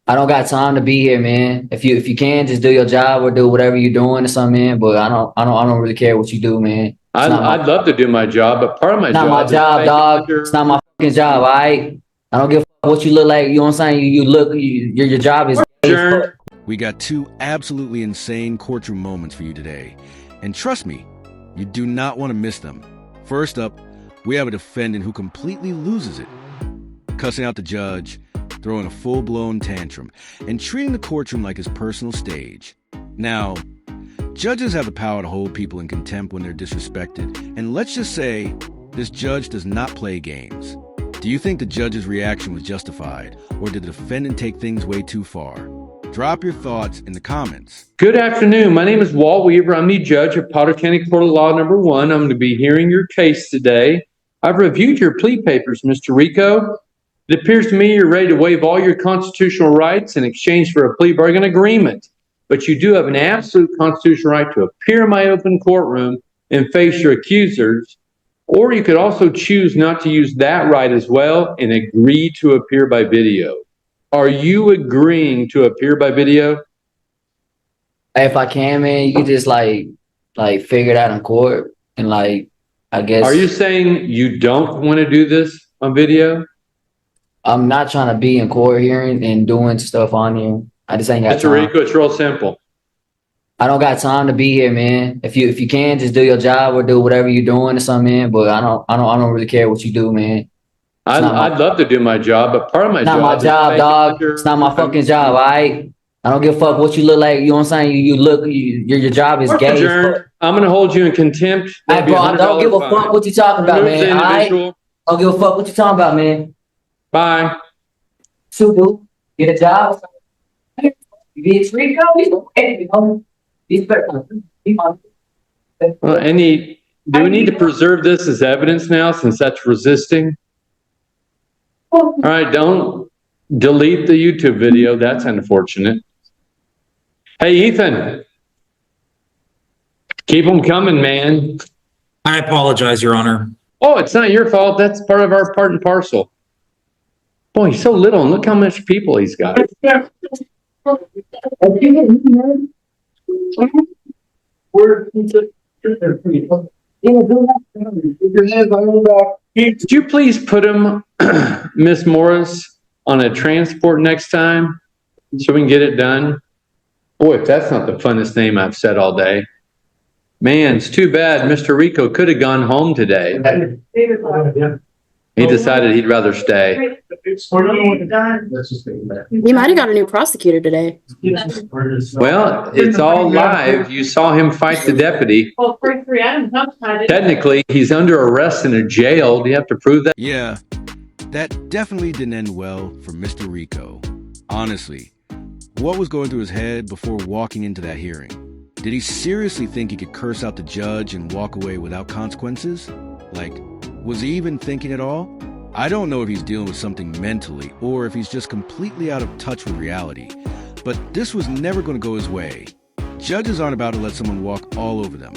I don't got time to be here, man. If you can, just do your job or do whatever you're doing or something, man. But I don't really care what you do, man. It's not my I'd love to do my job, but part of my not my job is to job, make dog. It's not my fucking job, all right? I don't give a fuck what you look like. You know what I'm saying? Your job is gay as fuck. adjourned. We got two absolutely insane courtroom moments for you today. And trust me, you do not want to miss them. First up, we have a defendant who completely loses it, cussing out the judge, throwing a full-blown tantrum, and treating the courtroom like his personal stage. Now, judges have the power to hold people in contempt when they're disrespected, and let's just say this judge does not play games. Do you think the judge's reaction was justified, or did the defendant take things way too far? Drop your thoughts in the comments. Good afternoon. My name is Walt Weaver. I'm the judge of Potter County Court of Law number 1. I'm going to be hearing your case today. I've reviewed your plea papers, Mr. Rico. It appears to me you're ready to waive all your constitutional rights in exchange for a plea bargain agreement. But you do have an absolute constitutional right to appear in my open courtroom and face your accusers. Or you could also choose not to use that right as well and agree to appear by video. Are you agreeing to appear by video? If I can, man, you can just like figure it out in court and I guess. Are you saying you don't want to do this on video? I'm not trying to be in court hearing and doing stuff on here. I just ain't got Mr. time. Rico, it's real simple. I don't got time to be here, man. If you can, just do your job or do whatever you're doing or something, man. But I don't really care what you do, man. I'd love to do my job, but part of my Not job my is job, making dog. sure It's not my fucking job, all right? I don't give a fuck what you look like. You know what I'm saying? Your job is gay. Adjourned. I'm going to hold you in contempt. Hey, bro, I don't give a fuck what you talking about, Remove the man. All right? individual. Don't give a fuck what you talking about, man. Bye. Subu, get a job. You get free go. He's better. Well, do we need to preserve this as evidence now since that's resisting? All right, don't delete the YouTube video. That's unfortunate. Hey, Ethan. Keep them coming, man. I apologize, Your Honor. Oh, it's not your fault. That's part of our part and parcel. Boy, he's so little, and look how much people he's got. Could you please put him, Miss Morris, on a transport next time so we can get it done? Boy, if that's not the funnest name I've said all day. Man, it's too bad Mr. Rico could have gone home today. He decided he'd rather stay. You might have got a new prosecutor today. Well, it's all live. You saw him fight the deputy. Technically, he's under arrest in a jail. Do you have to prove that? Yeah, that definitely didn't end well for Mr. Rico. Honestly, what was going through his head before walking into that hearing? Did he seriously think he could curse out the judge and walk away without consequences? Like, was he even thinking at all? I don't know if he's dealing with something mentally or if he's just completely out of touch with reality. But this was never going to go his way. Judges aren't about to let someone walk all over them,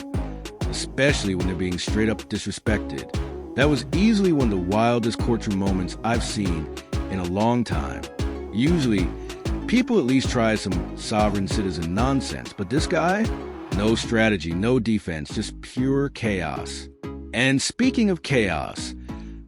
especially when they're being straight up disrespected. That was easily one of the wildest courtroom moments I've seen in a long time. Usually, people at least try some sovereign citizen nonsense, but this guy? No strategy, no defense, just pure chaos. And speaking of chaos,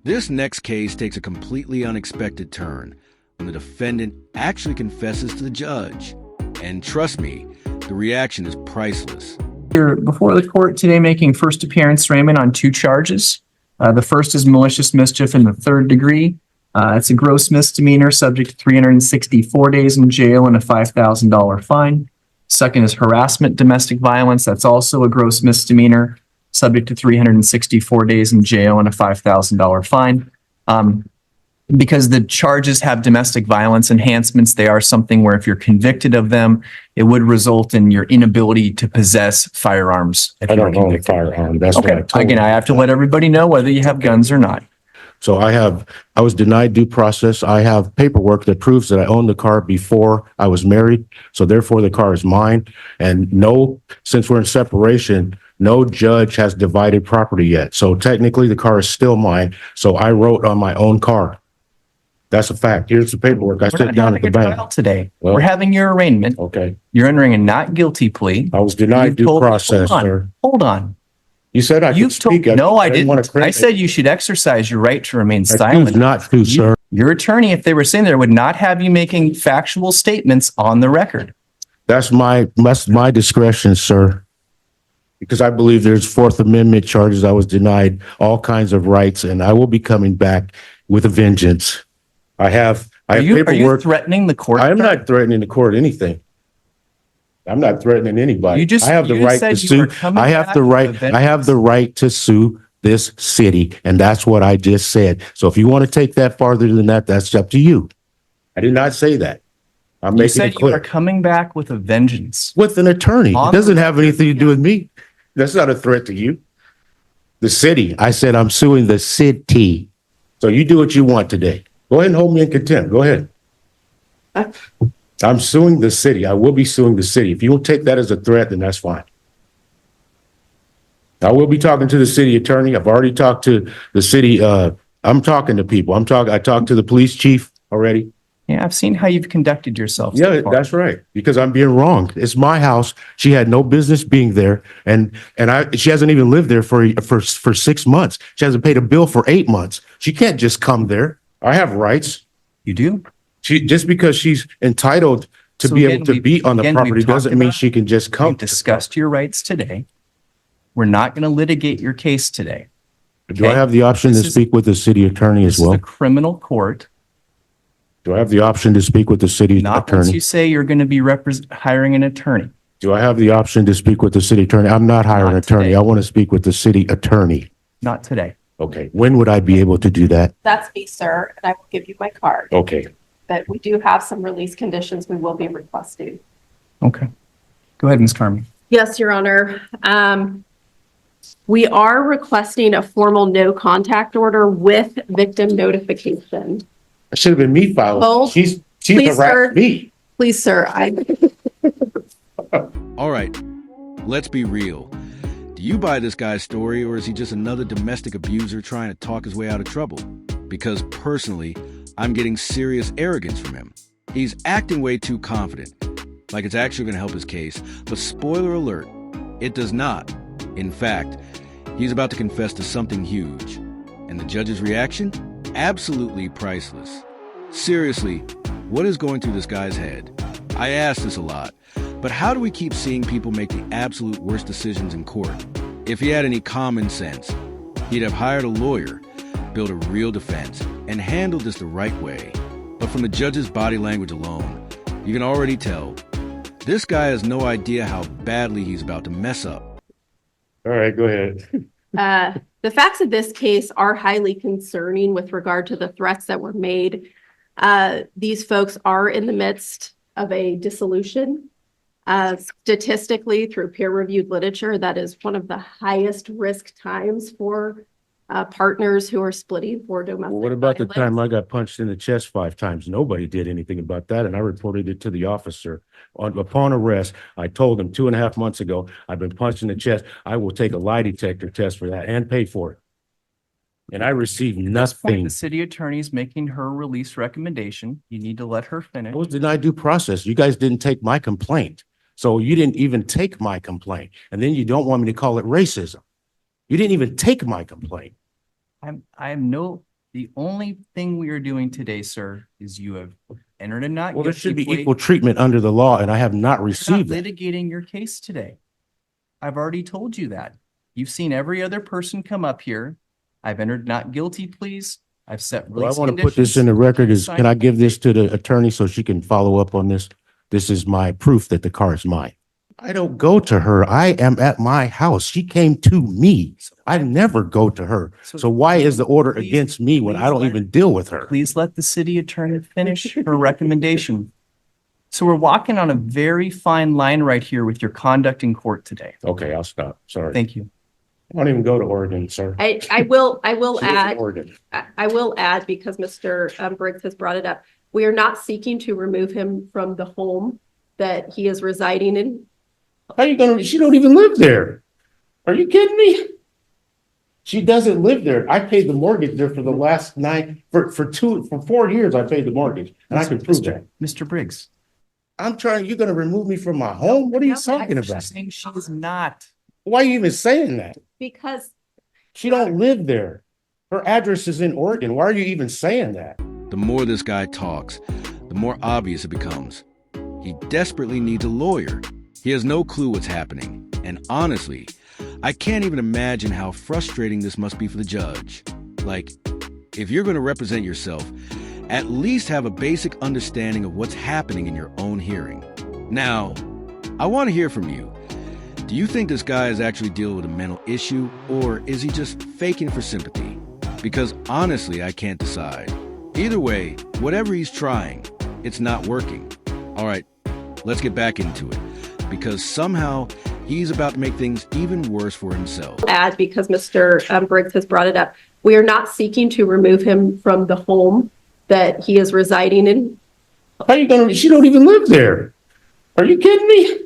this next case takes a completely unexpected turn when the defendant actually confesses to the judge. And trust me, the reaction is priceless. Here before the court today making first appearance, Raymond, on 2 charges. The first is malicious mischief in the 3rd degree. It's a gross misdemeanor subject to 364 days in jail and a $5,000 fine. Second is harassment domestic violence. That's also a gross misdemeanor subject to 364 days in jail and a $5,000 fine. Because the charges have domestic violence enhancements, they are something where if you're convicted of them, it would result in your inability to possess firearms. I don't own a firearm. That's what I told Again, him. I have to let everybody know whether you have guns or not. So I was denied due process. I have paperwork that proves that I owned the car before I was married. So therefore the car is mine. And since we're in separation, no judge has divided property yet. So technically the car is still mine. So I wrote on my own car. That's a fact. Here's the paperwork. I We're sit not down at having the a bank. trial today. Well- We're having your arraignment. Okay. You're entering a not guilty plea. I was denied You've due told- process, hold on, sir. Hold on. You said I could You've told, speak. no, I didn't want didn't. to I said you should exercise your right to remain I choose silent. not to, sir. Your attorney, if they were sitting there, would not have you making factual statements on the record. That's my discretion, sir. Because I believe there's Fourth Amendment charges. I was denied all kinds of rights, and I will be coming back with a vengeance. I have Are you paperwork. threatening the court? I am not threatening the court anything. I'm not threatening anybody. You just- I have the you right said to you sue. were coming I have back the with right. a I have the right to sue this city, and that's what I just said. So if you want to take that farther than that, that's up to you. I did not say that. I'm You making said it you are clear. coming back with a vengeance. With an attorney. On It the doesn't have anything to do with me. That's not a threat to you. The city. I said I'm suing the city. So you do what you want today. Go ahead and hold me in contempt. Go ahead. I'm suing the city. I will be suing the city. If you will take that as a threat, then that's fine. I will be talking to the city attorney. I've already talked to the city. I'm talking to people. I talked to the police chief already. Yeah, I've seen how you've conducted yourself. so Yeah, far. that's right. Because I'm being wrong. It's my house. She had no business being there, and she hasn't even lived there for 6 months. She hasn't paid a bill for 8 months. She can't just come there. I have rights. You do? She just because she's entitled to So be again, able to we've- be on the again, we've property talked doesn't mean about- she can just come. We've discussed your rights today. We're not going to litigate your case today. Do I have the option to This is- speak with the city attorney as This is a well? criminal court. Do I have the option to speak with the city Not once attorney? you say you're going to be hiring an attorney. Do I have the option to speak with the city attorney? I'm not hiring an Not attorney. today. I want to speak with the city attorney. Not today. Okay. When would I be able to do that? That's me, sir, and I will give you my card. Okay. But we do have some release conditions we will be requesting. Okay. Go ahead, Ms. Carmen. Yes, Your Honor. We are requesting a formal no contact order with victim notification. It should have been me filing. Both. She's Please, sir. harassed me. Please, sir, All right, let's be real. Do you buy this guy's story, or is he just another domestic abuser trying to talk his way out of trouble? Because personally, I'm getting serious arrogance from him. He's acting way too confident, like it's actually going to help his case. But spoiler alert, it does not. In fact, he's about to confess to something huge. And the judge's reaction? Absolutely priceless. Seriously, what is going through this guy's head? I ask this a lot, but how do we keep seeing people make the absolute worst decisions in court? If he had any common sense, he'd have hired a lawyer, built a real defense, and handled this the right way. But from the judge's body language alone, you can already tell this guy has no idea how badly he's about to mess up. All right, go ahead. the facts of this case are highly concerning with regard to the threats that were made. These folks are in the midst of a dissolution. Statistically, through peer-reviewed literature, that is one of the highest risk times for partners who are splitting for domestic Well, what about the violence. time I got punched in the chest 5 times? Nobody did anything about that, and I reported it to the officer. Upon arrest, I told him 2.5 months ago, I've been punched in the chest. I will take a lie detector test for that and pay for it. And I received The nothing. city attorney's making her release recommendation. You need to let her finish. I was denied due process. You guys didn't take my complaint. So you didn't even take my complaint. And then you don't want me to call it racism. You didn't even take my complaint. The only thing we are doing today, sir, is you have entered a not Well, there guilty should be plea. equal treatment under the law, and I have not We're received not it. litigating your case today. I've already told you that. You've seen every other person come up here. I've entered not guilty pleas. I've set Well, I release want to put this in the record is, can I give this to the attorney so she can follow up on this? This is my proof that the car is mine. I don't go to her. I am at my house. She came to me. I never go to her. So why is the order Please- against me when I don't please even deal with her? Please let the city attorney finish her recommendation. So we're walking on a very fine line right here with your conduct in court today. Okay, I'll stop. Sorry. Thank you. I don't even go to Oregon, sir. I will She lives in add, Oregon. I will add, because Mr. Briggs has brought it up, we are not seeking to remove him from the home that he is residing in. How you gonna, she don't even live there. Are you kidding me? She doesn't live there. I paid the mortgage there for the last for 4 years. I paid the mortgage, and I can prove that. Mr. Briggs. You're going to remove me from my home? What are you talking I'm about? saying she is not. Why are you even saying that? Because She don't live there. Her address is in Oregon. Why are you even saying that? The more this guy talks, the more obvious it becomes. He desperately needs a lawyer. He has no clue what's happening. And honestly, I can't even imagine how frustrating this must be for the judge. Like, if you're going to represent yourself, at least have a basic understanding of what's happening in your own hearing. Now, I want to hear from you. Do you think this guy is actually dealing with a mental issue, or is he just faking for sympathy? Because honestly, I can't decide. Either way, whatever he's trying, it's not working. All right, let's get back into it, because somehow he's about to make things even worse for himself. add, because Mr. Briggs has brought it up, we are not seeking to remove him from the home that he is residing in. How you going to, she don't even live there. Are you kidding me?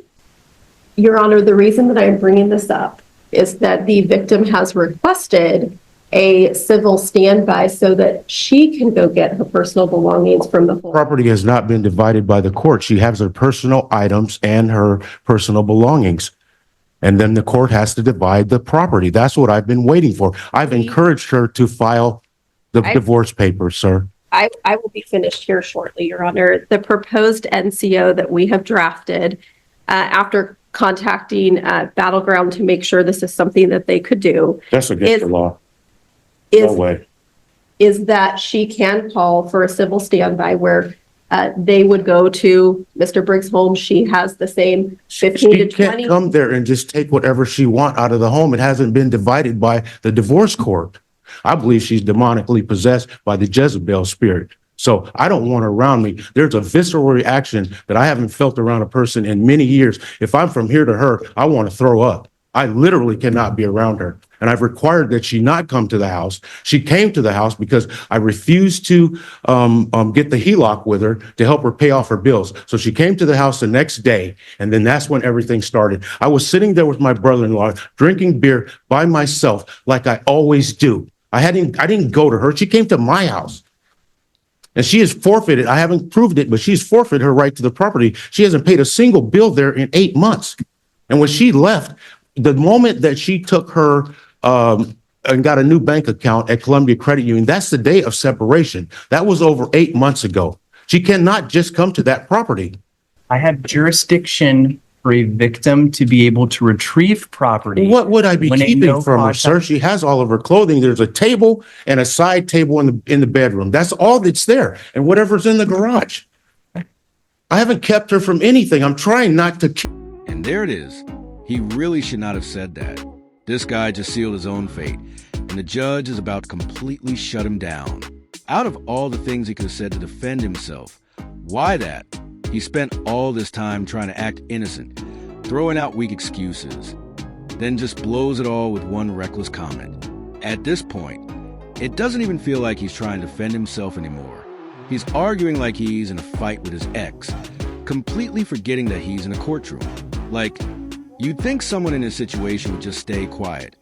Your Honor, the reason that I'm bringing this up is that the victim has requested a civil standby so that she can go get her personal belongings from the home. Property has not been divided by the court. She has her personal items and her personal belongings. And then the court has to divide the property. That's what I've been waiting for. I've encouraged her to file the divorce papers, sir. I will be finished here shortly, Your Honor. The proposed NCO that we have drafted after contacting Battleground to make sure this is something that they could do. That's against the law. No way. Is that she can call for a civil standby where they would go to Mr. Briggs' home. She has the same 15 to 20. She can't come there and just take whatever she wants out of the home. It hasn't been divided by the divorce court. I believe she's demonically possessed by the Jezebel spirit. So I don't want her around me. There's a visceral reaction that I haven't felt around a person in many years. If I'm from here to her, I want to throw up. I literally cannot be around her. And I've required that she not come to the house. She came to the house because I refused to get the HELOC with her to help her pay off her bills. So she came to the house the next day, and then that's when everything started. I was sitting there with my brother-in-law, drinking beer by myself, like I always do. I didn't go to her. She came to my house. And she has forfeited, I haven't proved it, but she's forfeited her right to the property. She hasn't paid a single bill there in 8 months. And when she left, the moment that she took her and got a new bank account at Columbia Credit Union, that's the day of separation. That was over 8 months ago. She cannot just come to that property. I have jurisdiction for a victim to be able to retrieve property. What would I be when a keeping no from her, contact- sir? She has all of her clothing. There's a table and a side table in the bedroom. That's all that's there. And whatever's in the garage. I haven't kept her from anything. I'm trying not to. And there it is. He really should not have said that. This guy just sealed his own fate, and the judge is about to completely shut him down. Out of all the things he could have said to defend himself, why that? He spent all this time trying to act innocent, throwing out weak excuses, then just blows it all with one reckless comment. At this point, it doesn't even feel like he's trying to defend himself anymore. He's arguing like he's in a fight with his ex, completely forgetting that he's in a courtroom. Like, you'd think someone in his situation would just stay quiet,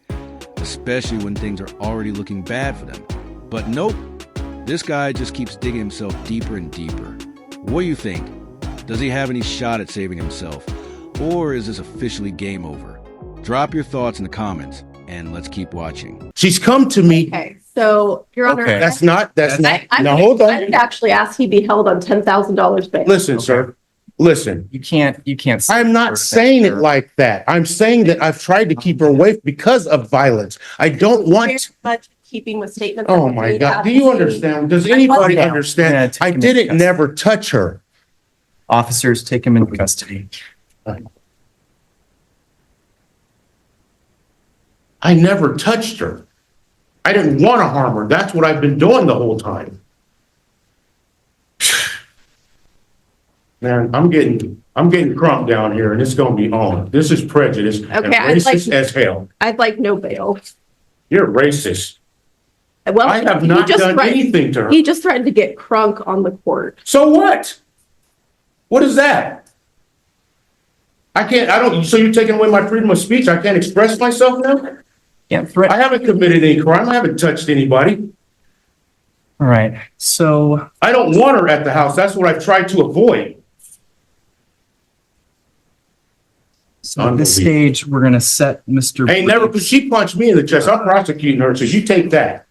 especially when things are already looking bad for them. But nope, this guy just keeps digging himself deeper and deeper. What do you think? Does he have any shot at saving himself? Or is this officially game over? Drop your thoughts in the comments, and let's keep watching. She's come to me. Okay, so, Your Honor. Okay. That's not, I now would- hold I would on. actually ask he be held on $10,000 bail. Listen, sir, listen. You can't. I'm not saying it like that. I'm saying that I've tried to keep her away because of violence. I don't Very want. much keeping with statements. that Oh were my made God. at Do you the- understand? Does anybody Yeah, understand? take I him into didn't custody. never touch her. Officers, take him into custody. I never touched her. I didn't want to harm her. That's what I've been doing the whole time. Man, I'm getting crunk down here and it's gonna be on. This is prejudice and Okay, I'd like- racist as hell. I'd like no bail. You're racist. Well, I have he not just done threatened- anything to her. He just threatened to get crunk on the court. So what? What is that? So you're taking away my freedom of speech? I can't express myself now? Can't I threaten. haven't committed any crime. I haven't touched anybody. All right. So I don't want her at the house. That's what I've tried to avoid. at this stage, we're going to set Mr. Ain't never, because she punched me in the chest. I'm prosecuting her, so you take that.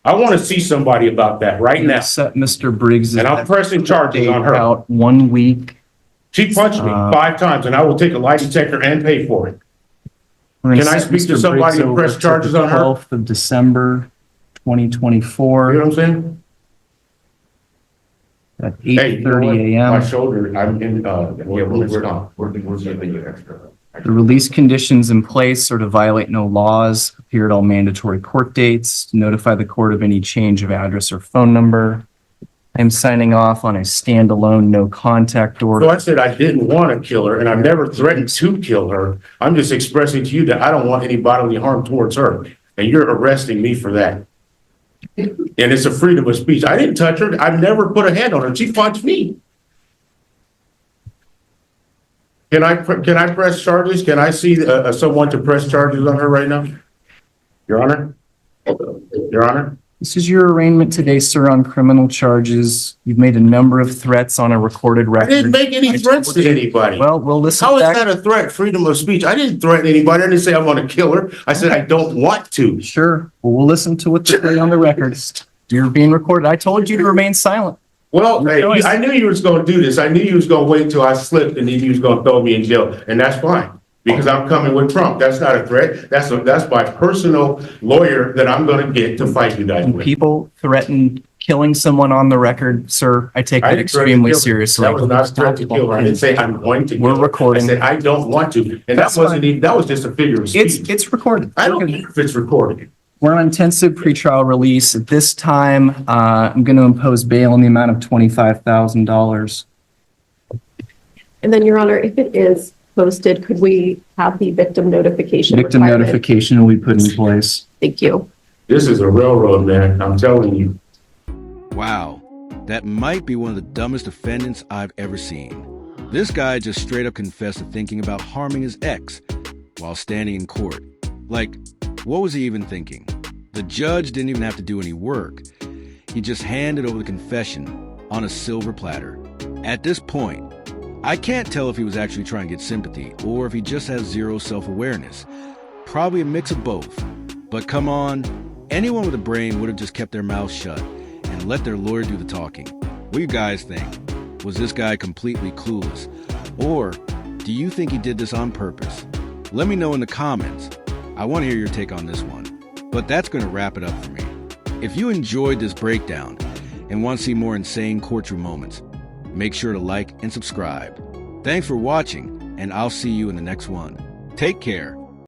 I want to see somebody about that right now. Set Mr. Briggs. And I'm pressing charges on her. Out 1 week. She punched me 5 times, and I will take a lie detector and pay for it. Can I speak to somebody and press charges on her? 12th of December, 2024. You know what I'm saying? At Hey, you know what? 8:30 a.m. My shoulder, I'm in, we're on. The release conditions in place are to violate no laws, appear at all mandatory court dates, notify the court of any change of address or phone number. I'm signing off on a standalone no contact order. So I said I didn't want to kill her, and I've never threatened to kill her. I'm just expressing to you that I don't want any bodily harm towards her, and you're arresting me for that. And it's a freedom of speech. I didn't touch her. I've never put a hand on her. She punched me. Can I press charges? Can I see someone to press charges on her right now? Your Honor? Your Honor? This is your arraignment today, sir, on criminal charges. You've made a number of threats on a recorded I record. didn't make any threats to anybody. Well, we'll listen How is back. that a threat? Freedom of speech. I didn't threaten anybody. I didn't say I want to kill her. I said I don't want to. Sure. Well, we'll listen to what they say on the record. You're being recorded. I told you to remain silent. Well, hey, choice. I knew you was going to do this. I knew you was going to wait till I slipped and then you was going to throw me in jail. And that's fine because I'm coming with Trump. That's not a threat. That's my personal lawyer that I'm going to get to fight you guys When with. people threaten killing someone on the record, sir, I take I that didn't threaten to extremely kill her. seriously. That was not a threat to kill her. I didn't say I'm going to. We're kill her. recording. I said I don't want to. And That's that wasn't fine. even, that was just a figure of speech. It's recorded. I don't care if it's recorded. We're on intensive pretrial release. At this time, I'm going to impose bail in the amount of $25,000. And then, Your Honor, if it is posted, could we have the victim notification? Victim requirement? notification will be put in place. Thank you. This is a railroad, man. I'm telling you. Wow, that might be one of the dumbest defendants I've ever seen. This guy just straight up confessed to thinking about harming his ex while standing in court. Like, what was he even thinking? The judge didn't even have to do any work. He just handed over the confession on a silver platter. At this point, I can't tell if he was actually trying to get sympathy or if he just has zero self-awareness. Probably a mix of both. But come on, anyone with a brain would have just kept their mouth shut and let their lawyer do the talking. What do you guys think? Was this guy completely clueless? Or do you think he did this on purpose? Let me know in the comments. I want to hear your take on this one. But that's going to wrap it up for me. If you enjoyed this breakdown and want to see more insane courtroom moments, make sure to like and subscribe. Thanks for watching, and I'll see you in the next one. Take care.